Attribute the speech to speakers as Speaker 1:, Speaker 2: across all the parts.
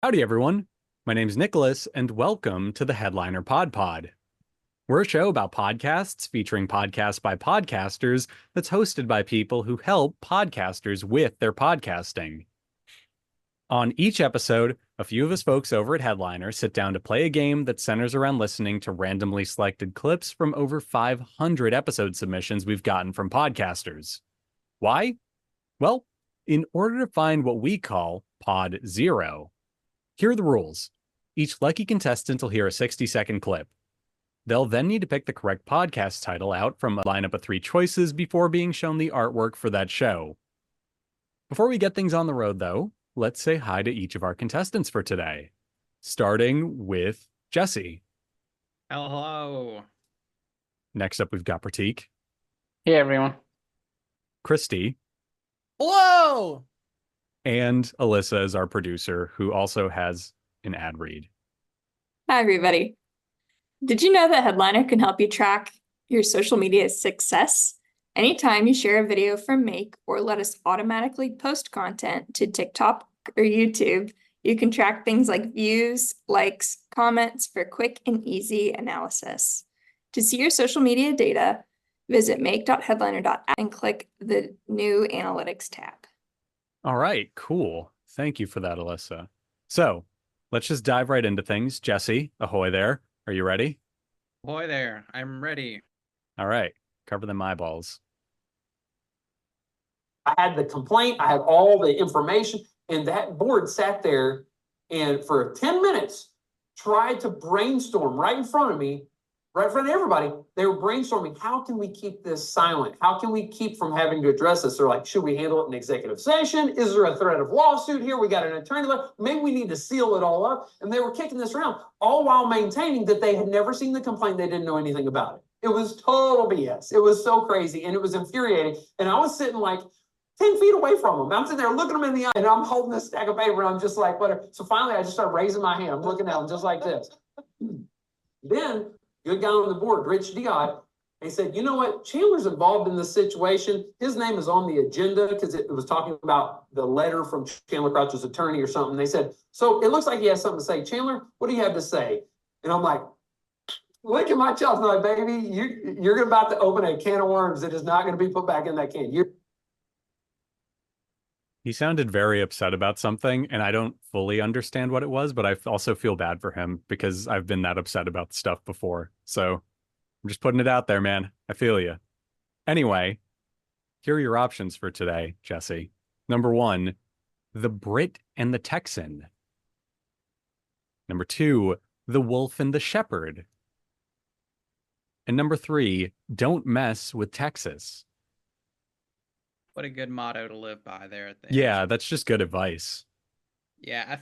Speaker 1: Howdy, everyone. My name's Nicholas, and welcome to the Headliner PodPod. We're a show about podcasts featuring podcasts by podcasters that's hosted by people who help podcasters with their podcasting. On each episode, a few of us folks over at Headliner sit down to play a game that centers around listening to randomly selected clips from over 500 episode submissions we've gotten from podcasters. Why? Well, in order to find what we call Pod Zero. Here are the rules. Each lucky contestant will hear a 60-second clip. They'll then need to pick the correct podcast title out from a lineup of 3 choices before being shown the artwork for that show. Before we get things on the road, though, let's say hi to each of our contestants for today. Starting with Jesse.
Speaker 2: Hello.
Speaker 1: Next up, we've got Prateek.
Speaker 3: Hey, everyone.
Speaker 1: Kristy.
Speaker 2: Hello.
Speaker 1: And Elissa is our producer, who also has an ad read.
Speaker 4: Hi, everybody. Did you know that Headliner can help you track your social media success? Anytime you share a video from Make or let us automatically post content to TikTok or YouTube, you can track things like views, likes, comments for quick and easy analysis. To see your social media data, visit make.headliner.app and click the new Analytics tab.
Speaker 1: All right, cool. Thank you for that, Elissa. So let's just dive right into things. Jesse, ahoy there. Are you ready?
Speaker 2: Boy there, I'm ready.
Speaker 1: All right, cover them eyeballs.
Speaker 5: I had the complaint, I had all the information, and that board sat there and for 10 minutes tried to brainstorm right in front of me, right in front of everybody. They were brainstorming, how can we keep this silent? How can we keep from having to address this? They're like, should we handle it in executive session? Is there a threat of lawsuit here? We got an attorney. Maybe we need to seal it all up. And they were kicking this around, all while maintaining that they had never seen the complaint. They didn't know anything about it. It was total BS. It was so crazy and it was infuriating. And I was sitting like 10 feet away from them. I'm sitting there looking them in the eye and I'm holding this stack of paper and I'm just like, whatever. So finally I just started raising my hand. I'm looking at them just like this. Then good guy on the board, Rich Diod, he said, you know what? Chandler's involved in this situation. His name is on the agenda because it was talking about the letter from Chandler Crouch's attorney or something. They said, so it looks like he has something to say. Chandler, what do you have to say? And I'm like, look at my chops. I'm like, baby, you're about to open a can of worms that is not going to be put back in that can.
Speaker 1: He sounded very upset about something, and I don't fully understand what it was, but I also feel bad for him because I've been that upset about stuff before. So I'm just putting it out there, man. I feel you. Anyway, here are your options for today, Jesse. Number 1, The Brit and the Texan. Number 2, The Wolf and the Shepherd. And number 3, Don't Mess with Texas.
Speaker 2: What a good motto to live by there at the
Speaker 1: Yeah,
Speaker 2: end.
Speaker 1: that's just good advice.
Speaker 2: Yeah, I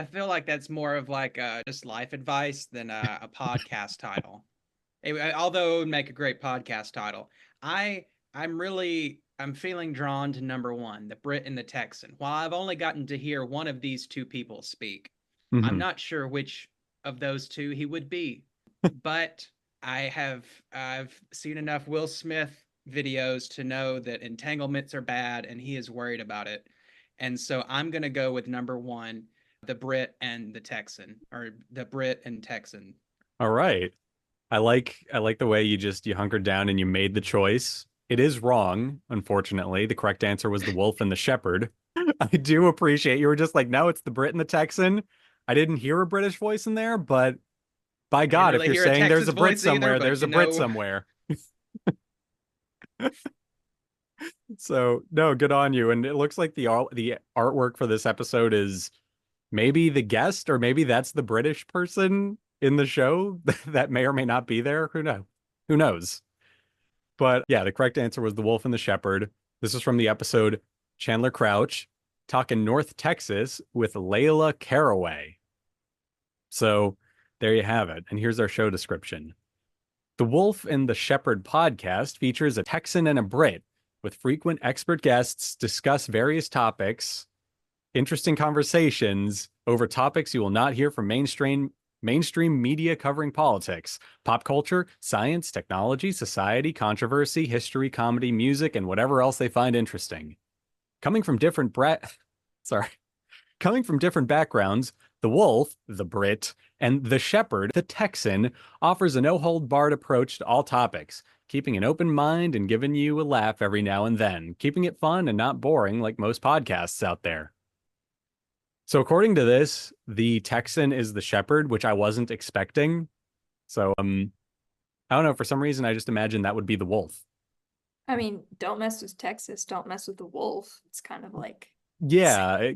Speaker 2: feel like that's more of like just life advice than a podcast title. Although it would make a great podcast title. I'm feeling drawn to number 1, the Brit and the Texan. While I've only gotten to hear one of these 2 people speak, I'm not sure which of those 2 he would be. But I've seen enough Will Smith videos to know that entanglements are bad and he is worried about it. And so I'm going to go with number 1, the Brit and the Texan, or the Brit and Texan.
Speaker 1: All right. I like the way you hunkered down and you made the choice. It is wrong, unfortunately. The correct answer was the Wolf and the Shepherd. I do appreciate you were just like, no, it's the Brit and the Texan. I didn't hear a British voice in there, but by God, if you're saying there's a Brit somewhere, there's a Brit somewhere. So no, good on you. And it looks like the artwork for this episode is maybe the guest, or maybe that's the British person in the show that may or may not be there. Who knows? But yeah, the correct answer was the Wolf and the Shepherd. This is from the episode Chandler Crouch talking North Texas with Layla Caraway. So there you have it. And here's our show description. The Wolf and the Shepherd podcast features a Texan and a Brit with frequent expert guests discuss various topics, interesting conversations over topics you will not hear from mainstream media covering politics, pop culture, science, technology, society, controversy, history, comedy, music, and whatever else they find interesting. Coming from different Coming from different backgrounds, the wolf, the Brit, and the shepherd, the Texan, offers a no-hold-barred approach to all topics, keeping an open mind and giving you a laugh every now and then, keeping it fun and not boring like most podcasts out there. So according to this, the Texan is the shepherd, which I wasn't expecting. So, I don't know, for some reason, I just imagined that would be the wolf.
Speaker 4: I mean, don't mess with Texas, don't mess with the wolf. It's kind of like...
Speaker 1: Yeah,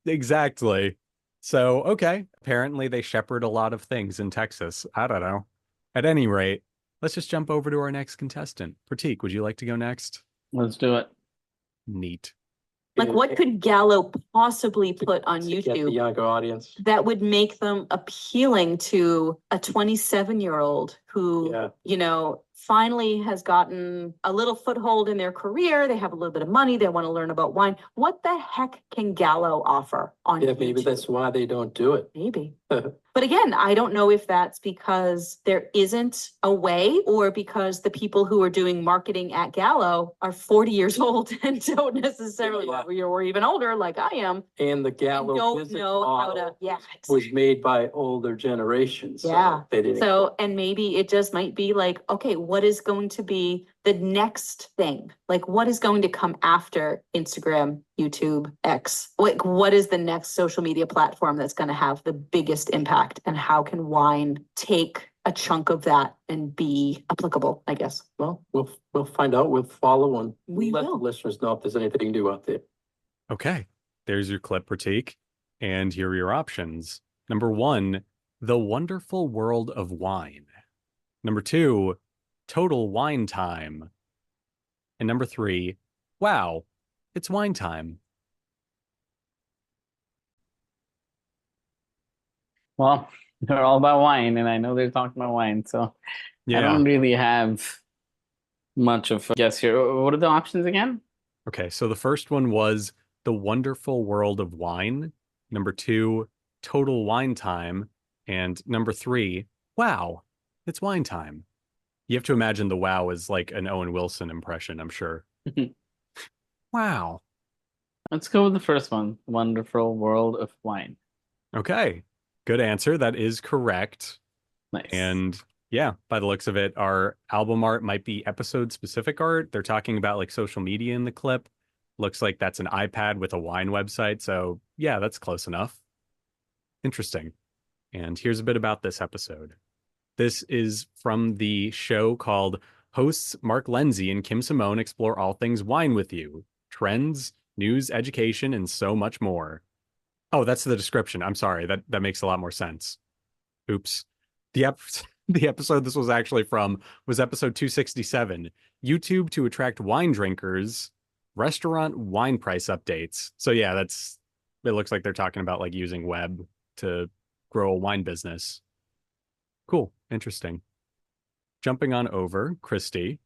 Speaker 1: exactly. So, okay. Apparently they shepherd a lot of things in Texas. I don't know. At any rate, let's just jump over to our next contestant. Prateek, would you like to go next?
Speaker 3: Let's do it.
Speaker 1: Neat.
Speaker 6: Like, what could Gallo possibly put on
Speaker 5: To get the
Speaker 6: YouTube
Speaker 5: younger audience.
Speaker 6: that would make them appealing to a 27-year-old who,
Speaker 5: Yeah.
Speaker 6: you know, finally has gotten a little foothold in their career? They have a little bit of money. They want to learn about wine. What the heck can Gallo offer on
Speaker 5: Yeah, maybe
Speaker 6: YouTube?
Speaker 5: that's why they don't do it.
Speaker 6: Maybe. But again, I don't know if that's because there isn't a way or because the people who are doing marketing at Gallo are 40 years old and don't necessarily,
Speaker 5: Yeah.
Speaker 6: or even older like I am,
Speaker 5: And the
Speaker 6: and
Speaker 5: Gallo
Speaker 6: don't
Speaker 5: business
Speaker 6: know how to,
Speaker 5: model
Speaker 6: yeah.
Speaker 5: was made by older generations. So
Speaker 6: Yeah.
Speaker 5: they didn't.
Speaker 6: So, and maybe it just might be like, okay, what is going to be the next thing? Like, what is going to come after Instagram, YouTube, X? Like, what is the next social media platform that's going to have the biggest impact? And how can wine take a chunk of that and be applicable, I guess?
Speaker 5: Well, we'll find out. We'll follow and
Speaker 6: We
Speaker 5: let the
Speaker 6: will.
Speaker 5: listeners know if there's anything new out there.
Speaker 1: Okay. There's your clip, Prateek. And here are your options. Number 1, The Wonderful World of Wine. Number 2, Total Wine Time. And number 3, Wow, it's wine time.
Speaker 3: Well, they're all about wine, and I know they're talking about wine, so I don't really have much of a guess here. What are the options again?
Speaker 1: Okay, so the first one was The Wonderful World of Wine. Number 2, Total Wine Time. And number 3, Wow, it's wine time. You have to imagine the wow is like an Owen Wilson impression, I'm sure. Wow.
Speaker 3: Let's go with the first one, Wonderful World of Wine.
Speaker 1: Okay, good answer. That is correct.
Speaker 3: Nice.
Speaker 1: And yeah, by the looks of it, our album art might be episode specific art. They're talking about like social media in the clip. Looks like that's an iPad with a wine website. So yeah, that's close enough. Interesting. And here's a bit about this episode. This is from the show called Hosts Mark Lindsay and Kim Simone Explore All Things Wine with You. Trends, news, education, and so much more. Oh, that's the description. I'm sorry. That makes a lot more sense. Oops. The episode this was actually from was episode 267. YouTube to attract wine drinkers, restaurant wine price updates. So yeah, it looks like they're talking about like using web to grow a wine business. Cool. Interesting. Jumping on over, Kristy,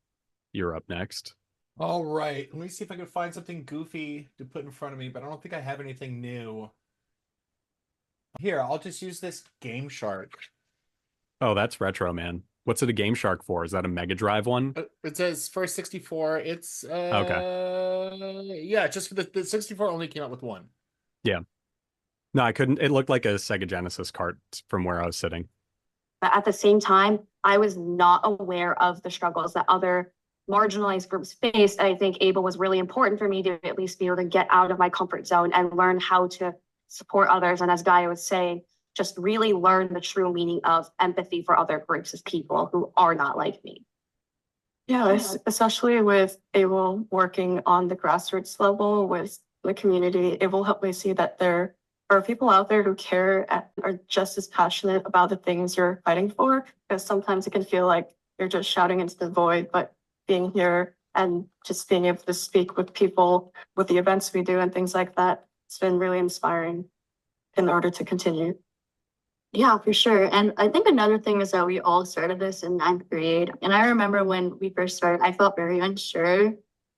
Speaker 1: you're up next.
Speaker 7: All right, let me see if I can find something goofy to put in front of me, but I don't think I have anything new. Here, I'll just use this Game Shark.
Speaker 1: Oh, that's retro, man. What's it a Game Shark for? Is that a Mega Drive one?
Speaker 7: It says for 64. It's
Speaker 1: Okay.
Speaker 7: Yeah, just for the 64 only came out with one.
Speaker 1: Yeah. No, I couldn't. It looked like a Sega Genesis cart from where I was sitting.
Speaker 8: But at the same time, I was not aware of the struggles that other marginalized groups faced. I think ABLE was really important for me to at least be able to get out of my comfort zone and learn how to support others. And as Gaia was saying, just really learn the true meaning of empathy for other groups of people who are not like me.
Speaker 9: Yeah, especially with ABLE working on the grassroots level with the community, it will help me see that there are people out there who care and are just as passionate about the things you're fighting for, because sometimes it can feel like you're just shouting into the void, but being here and just being able to speak with people with the events we do and things like that, it's been really inspiring in order to continue.
Speaker 8: Yeah, for sure. And I think another thing is that we all started this in 9th grade. And I remember when we first started, I felt very unsure.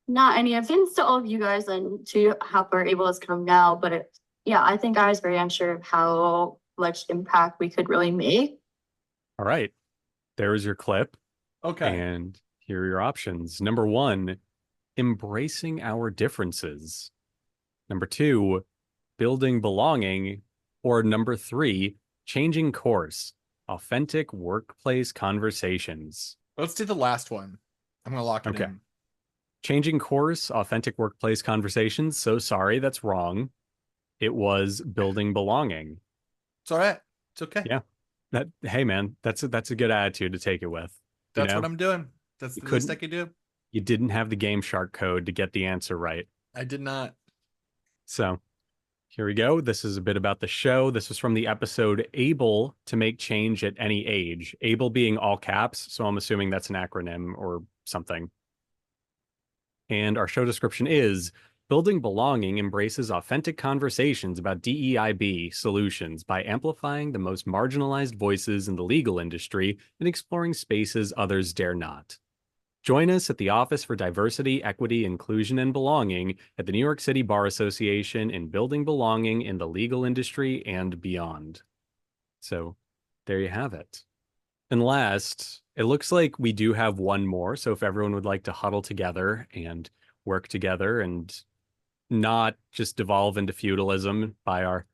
Speaker 8: Not any offense to all of you guys and to how we're able to come now, but yeah, I think I was very unsure of how much impact we could really make.
Speaker 1: All right. There is your clip.
Speaker 7: Okay.
Speaker 1: And here are your options. Number 1, embracing our differences. Number 2, building belonging, or number 3, changing course, authentic workplace conversations?
Speaker 7: Let's do the last one. I'm going to lock it in.
Speaker 1: Changing course, authentic workplace conversations. So sorry, that's wrong. It was building belonging.
Speaker 7: It's all right. It's okay.
Speaker 1: Yeah. Hey man, that's a good attitude to take it with.
Speaker 7: That's what I'm doing. That's the least I could do.
Speaker 1: You didn't have the Game Shark code to get the answer right.
Speaker 7: I did not.
Speaker 1: So here we go. This is a bit about the show. This was from the episode Able to Make Change at Any Age. Able being all caps, so I'm assuming that's an acronym or something. And our show description is: Building Belonging embraces authentic conversations about DEIB solutions by amplifying the most marginalized voices in the legal industry and exploring spaces others dare not. Join us at the Office for Diversity, Equity, Inclusion, and Belonging at the New York City Bar Association in building belonging in the legal industry and beyond. So there you have it. And last, it looks like we do have one more. So if everyone would like to huddle together and work together and not just devolve into feudalism by our,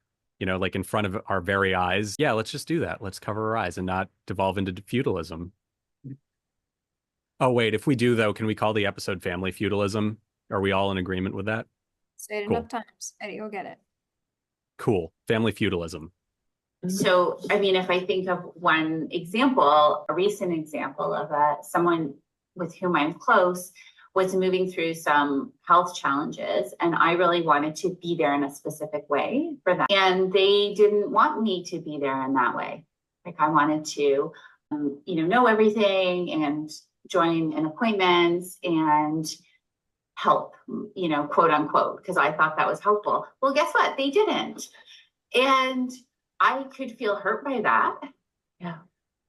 Speaker 1: like in front of our very eyes. Yeah, let's just do that. Let's cover our eyes and not devolve into feudalism. Oh, wait, if we do, though, can we call the episode Family Feudalism? Are we all in agreement with that?
Speaker 4: Say it enough times. Eddie, you'll get it.
Speaker 1: Cool. Family Feudalism.
Speaker 6: So, I mean, if I think of one example, a recent example of someone with whom I'm close was moving through some health challenges, and I really wanted to be there in a specific way for them. And they didn't want me to be there in that way. Like I wanted to, know everything and join in appointments and help, quote unquote, because I thought that was helpful. Well, guess what? They didn't. And I could feel hurt by that. Yeah.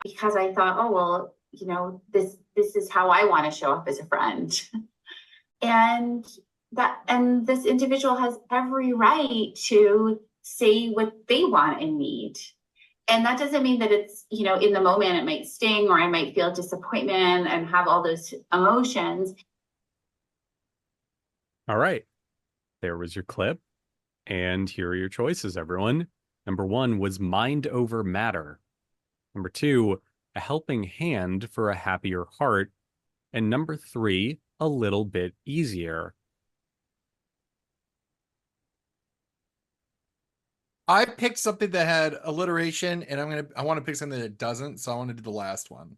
Speaker 6: Because I thought, oh, well, this is how I want to show up as a friend. And this individual has every right to say what they want and need. And that doesn't mean that it's, in the moment it might sting or I might feel disappointment and have all those emotions.
Speaker 1: All right. There was your clip. And here are your choices, everyone. Number 1 was mind over matter. Number 2, a helping hand for a happier heart. And number 3, a little bit easier.
Speaker 7: I picked something that had alliteration, and I want to pick something that doesn't, so I want to do the last one.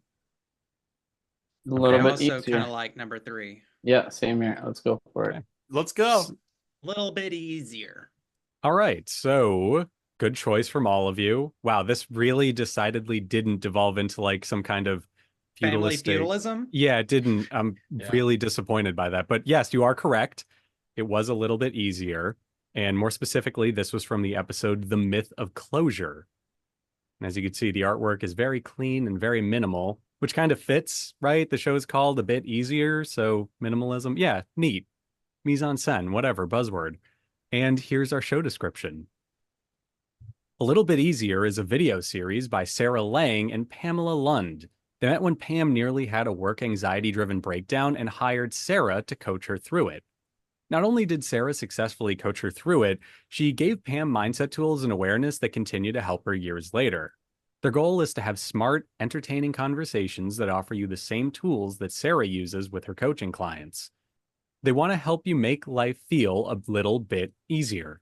Speaker 3: A little bit
Speaker 2: also
Speaker 3: easier.
Speaker 2: kind of like number 3.
Speaker 3: Yeah, same here. Let's go for it.
Speaker 7: Let's go.
Speaker 2: A little bit easier.
Speaker 1: All right, so good choice from all of you. Wow, this really decidedly didn't devolve into like some kind of
Speaker 2: Family feudalism?
Speaker 1: Yeah, it didn't. I'm really disappointed by that. But yes, you are correct. It was a little bit easier. And more specifically, this was from the episode The Myth of Closure. And as you can see, the artwork is very clean and very minimal, which kind of fits, right? The show is called A Bit Easier, so minimalism. Yeah, neat. Mise en scène, whatever, buzzword. And here's our show description. A Little Bit Easier is a video series by Sarah Lang and Pamela Lund. They met when Pam nearly had a work anxiety-driven breakdown and hired Sarah to coach her through it. Not only did Sarah successfully coach her through it, she gave Pam mindset tools and awareness that continue to help her years later. Their goal is to have smart, entertaining conversations that offer you the same tools that Sarah uses with her coaching clients. They want to help you make life feel a little bit easier.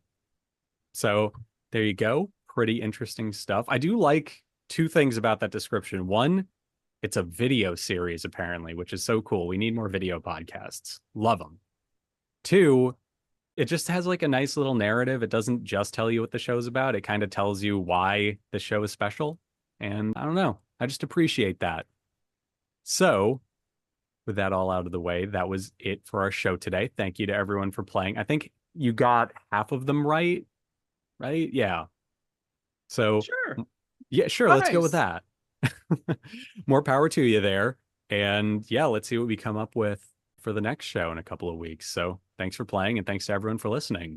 Speaker 1: So there you go. Pretty interesting stuff. I do like 2 things about that description. 1, it's a video series, apparently, which is so cool. We need more video podcasts. Love them. 2, it just has like a nice little narrative. It doesn't just tell you what the show's about. It kind of tells you why the show is special. And I don't know. I just appreciate that. So with that all out of the way, that was it for our show today. Thank you to everyone for playing. I think you got half of them right? Yeah. So
Speaker 2: Sure.
Speaker 1: Yeah, sure.
Speaker 7: Nice.
Speaker 1: Let's go with that. More power to you there. And yeah, let's see what we come up with for the next show in a couple of weeks. So thanks for playing and thanks to everyone for listening.